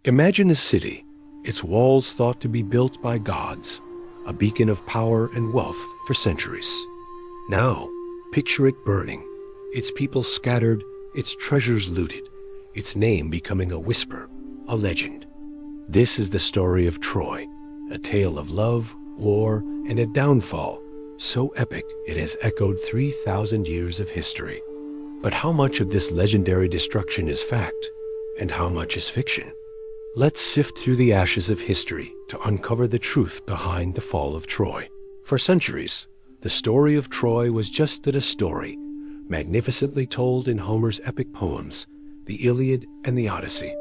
Imagine a city, its walls thought to be built by gods, a beacon of power and wealth for centuries. Now, picture it burning, its people scattered, its treasures looted, its name becoming a whisper, a legend. This is the story of Troy, a tale of love, war, and a downfall, so epic it has echoed 3,000 years of history. But how much of this legendary destruction is fact, and how much is fiction? Let's sift through the ashes of history to uncover the truth behind the fall of Troy. For centuries, the story of Troy was just that, a story, magnificently told in Homer's epic poems, the Iliad and the Odyssey.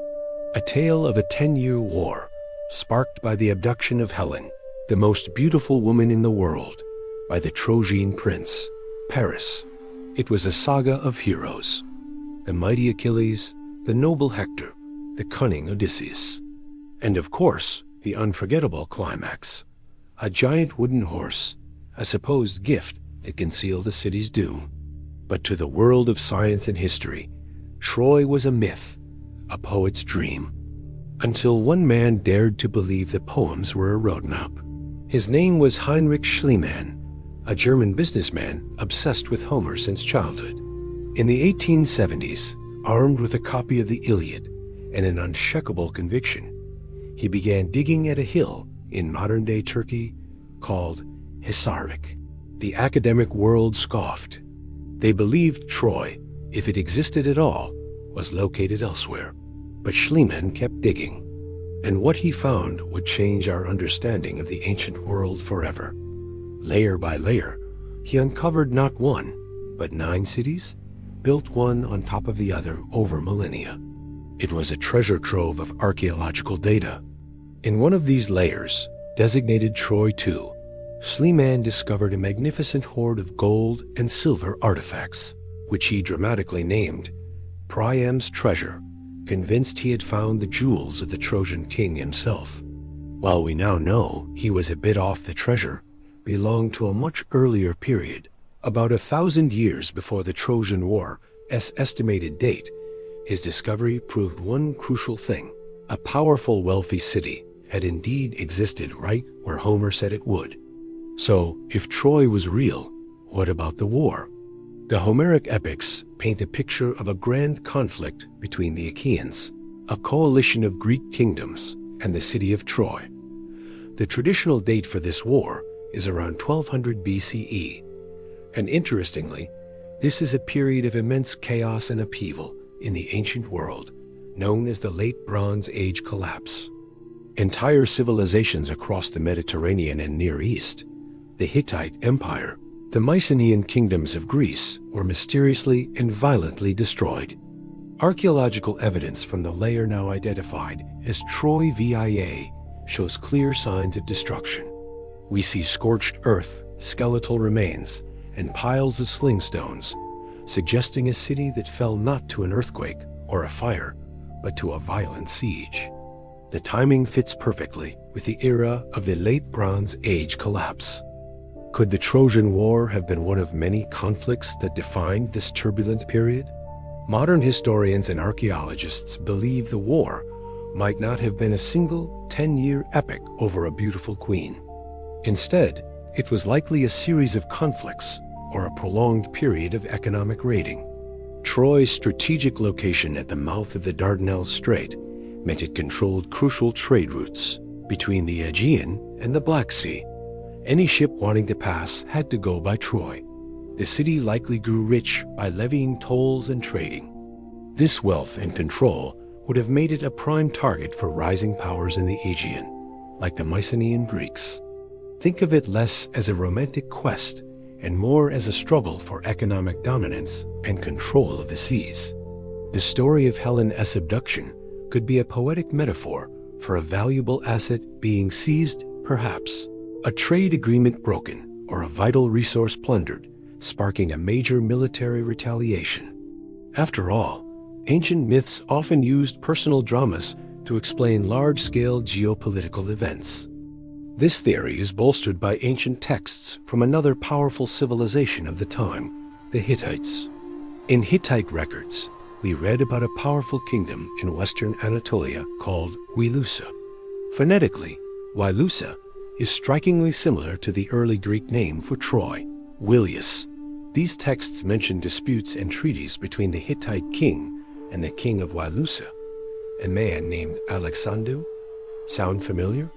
A tale of a 10-year war, sparked by the abduction of Helen, the most beautiful woman in the world, by the Trojan prince, Paris. It was a saga of heroes: the mighty Achilles, the noble Hector, the cunning Odysseus. And of course, the unforgettable climax: a giant wooden horse, a supposed gift that concealed a city's doom. But to the world of science and history, Troy was a myth, a poet's dream. Until one man dared to believe the poems were a roadmap. His name was Heinrich Schliemann, a German businessman obsessed with Homer since childhood. In the 1870s, armed with a copy of the Iliad and an unshakable conviction, he began digging at a hill in modern-day Turkey called Hisarlik. The academic world scoffed. They believed Troy, if it existed at all, was located elsewhere. But Schliemann kept digging, and what he found would change our understanding of the ancient world forever. Layer by layer, he uncovered not one, but 9 cities, built one on top of the other over millennia. It was a treasure trove of archaeological data. In one of these layers, designated Troy II, Schliemann discovered a magnificent hoard of gold and silver artifacts, which he dramatically named Priam's treasure, convinced he had found the jewels of the Trojan king himself. While we now know he was a bit off, the treasure belonged to a much earlier period, about 1,000 years before the Trojan War. Estimated date. His discovery proved one crucial thing: a powerful, wealthy city had indeed existed right where Homer said it would. So, if Troy was real, what about the war? The Homeric epics paint a picture of a grand conflict between the Achaeans, a coalition of Greek kingdoms, and the city of Troy. The traditional date for this war is around 1200 BCE, and interestingly, this is a period of immense chaos and upheaval in the ancient world, known as the Late Bronze Age collapse. Entire civilizations across the Mediterranean and Near East, the Hittite Empire, the Mycenaean kingdoms of Greece, were mysteriously and violently destroyed. Archaeological evidence from the layer now identified as Troy VIA shows clear signs of destruction. We see scorched earth, skeletal remains, and piles of sling stones, suggesting a city that fell not to an earthquake or a fire, but to a violent siege. The timing fits perfectly with the era of the Late Bronze Age collapse. Could the Trojan War have been one of many conflicts that defined this turbulent period? Modern historians and archaeologists believe the war might not have been a single 10-year epic over a beautiful queen. Instead, it was likely a series of conflicts or a prolonged period of economic raiding. Troy's strategic location at the mouth of the Dardanelles Strait meant it controlled crucial trade routes between the Aegean and the Black Sea. Any ship wanting to pass had to go by Troy. The city likely grew rich by levying tolls and trading. This wealth and control would have made it a prime target for rising powers in the Aegean, like the Mycenaean Greeks. Think of it less as a romantic quest and more as a struggle for economic dominance and control of the seas. The story of Helen's abduction could be a poetic metaphor for a valuable asset being seized, perhaps a trade agreement broken, or a vital resource plundered, sparking a major military retaliation. After all, ancient myths often used personal dramas to explain large-scale geopolitical events. This theory is bolstered by ancient texts from another powerful civilization of the time, the Hittites. In Hittite records, we read about a powerful kingdom in western Anatolia called Wilusa. Phonetically, Wilusa is strikingly similar to the early Greek name for Troy, Wilius. These texts mention disputes and treaties between the Hittite king and the king of Wilusa, a man named Alexandru. Sound familiar?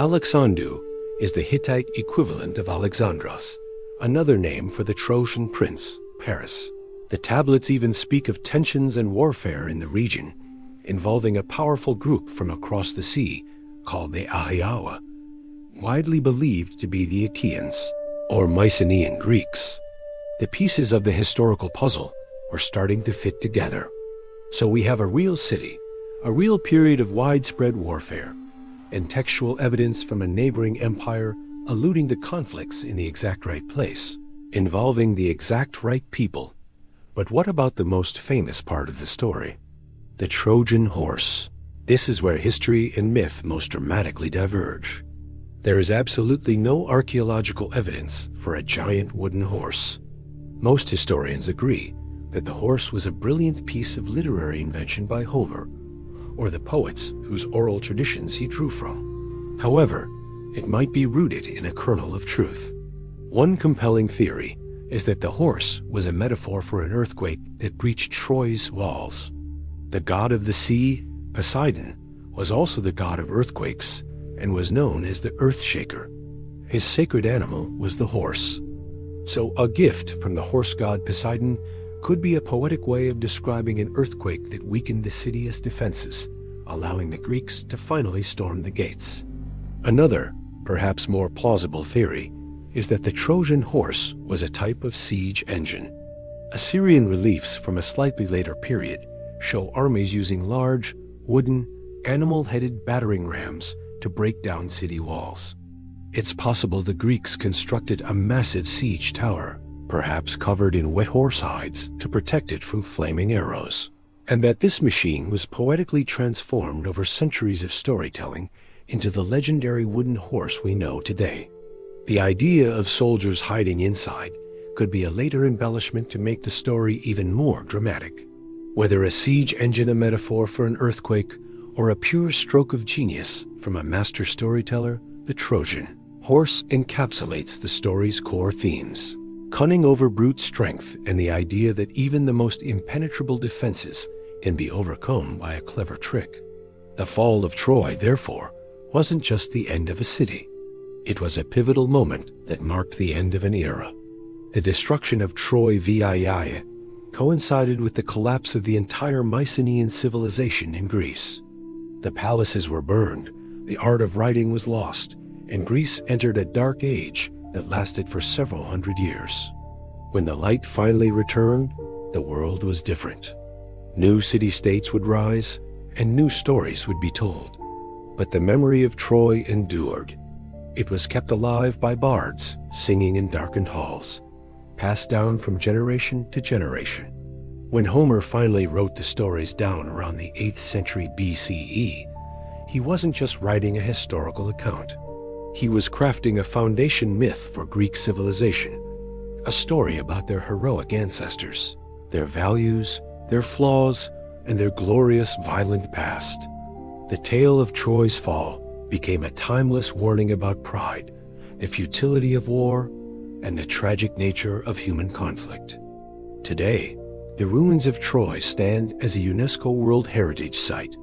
Alexandru is the Hittite equivalent of Alexandros, another name for the Trojan prince, Paris. The tablets even speak of tensions and warfare in the region, involving a powerful group from across the sea called the Ahiawa, widely believed to be the Achaeans, or Mycenaean Greeks. The pieces of the historical puzzle were starting to fit together. So we have a real city, a real period of widespread warfare, and textual evidence from a neighboring empire alluding to conflicts in the exact right place, involving the exact right people. But what about the most famous part of the story? The Trojan Horse. This is where history and myth most dramatically diverge. There is absolutely no archaeological evidence for a giant wooden horse. Most historians agree that the horse was a brilliant piece of literary invention by Homer, or the poets whose oral traditions he drew from. However, it might be rooted in a kernel of truth. One compelling theory is that the horse was a metaphor for an earthquake that breached Troy's walls. The god of the sea, Poseidon, was also the god of earthquakes and was known as the Earth Shaker. His sacred animal was the horse. So a gift from the horse god Poseidon could be a poetic way of describing an earthquake that weakened the city's defenses, allowing the Greeks to finally storm the gates. Another, perhaps more plausible theory, is that the Trojan horse was a type of siege engine. Assyrian reliefs from a slightly later period show armies using large, wooden, animal-headed battering rams to break down city walls. It's possible the Greeks constructed a massive siege tower, perhaps covered in wet horse hides, to protect it from flaming arrows, and that this machine was poetically transformed over centuries of storytelling into the legendary wooden horse we know today. The idea of soldiers hiding inside could be a later embellishment to make the story even more dramatic. Whether a siege engine a metaphor for an earthquake, or a pure stroke of genius from a master storyteller, the Trojan horse encapsulates the story's core themes: cunning over brute strength and the idea that even the most impenetrable defenses can be overcome by a clever trick. The fall of Troy, therefore, wasn't just the end of a city. It was a pivotal moment that marked the end of an era. The destruction of Troy via coincided with the collapse of the entire Mycenaean civilization in Greece. The palaces were burned, the art of writing was lost, and Greece entered a dark age that lasted for several hundred years. When the light finally returned, the world was different. New city-states would rise, and new stories would be told. But the memory of Troy endured. It was kept alive by bards singing in darkened halls, passed down from generation to generation. When Homer finally wrote the stories down around the 8th century BCE, he wasn't just writing a historical account. He was crafting a foundation myth for Greek civilization, a story about their heroic ancestors, their values, their flaws, and their glorious violent past. The tale of Troy's fall became a timeless warning about pride, the futility of war, and the tragic nature of human conflict. Today, the ruins of Troy stand as a UNESCO World Heritage Site.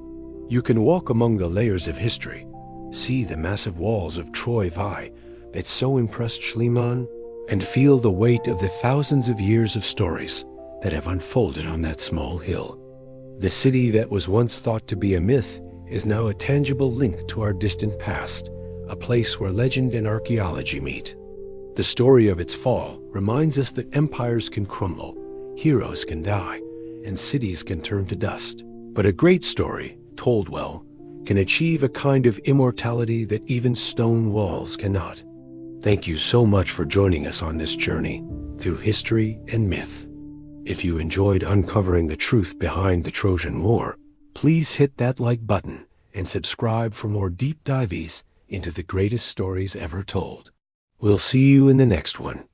You can walk among the layers of history, see the massive walls of Troy that so impressed Schliemann, and feel the weight of the thousands of years of stories that have unfolded on that small hill. The city that was once thought to be a myth is now a tangible link to our distant past, a place where legend and archaeology meet. The story of its fall reminds us that empires can crumble, heroes can die, and cities can turn to dust. But a great story, told well, can achieve a kind of immortality that even stone walls cannot. Thank you so much for joining us on this journey through history and myth. If you enjoyed uncovering the truth behind the Trojan War, please hit that like button and subscribe for more deep dives into the greatest stories ever told. We'll see you in the next one.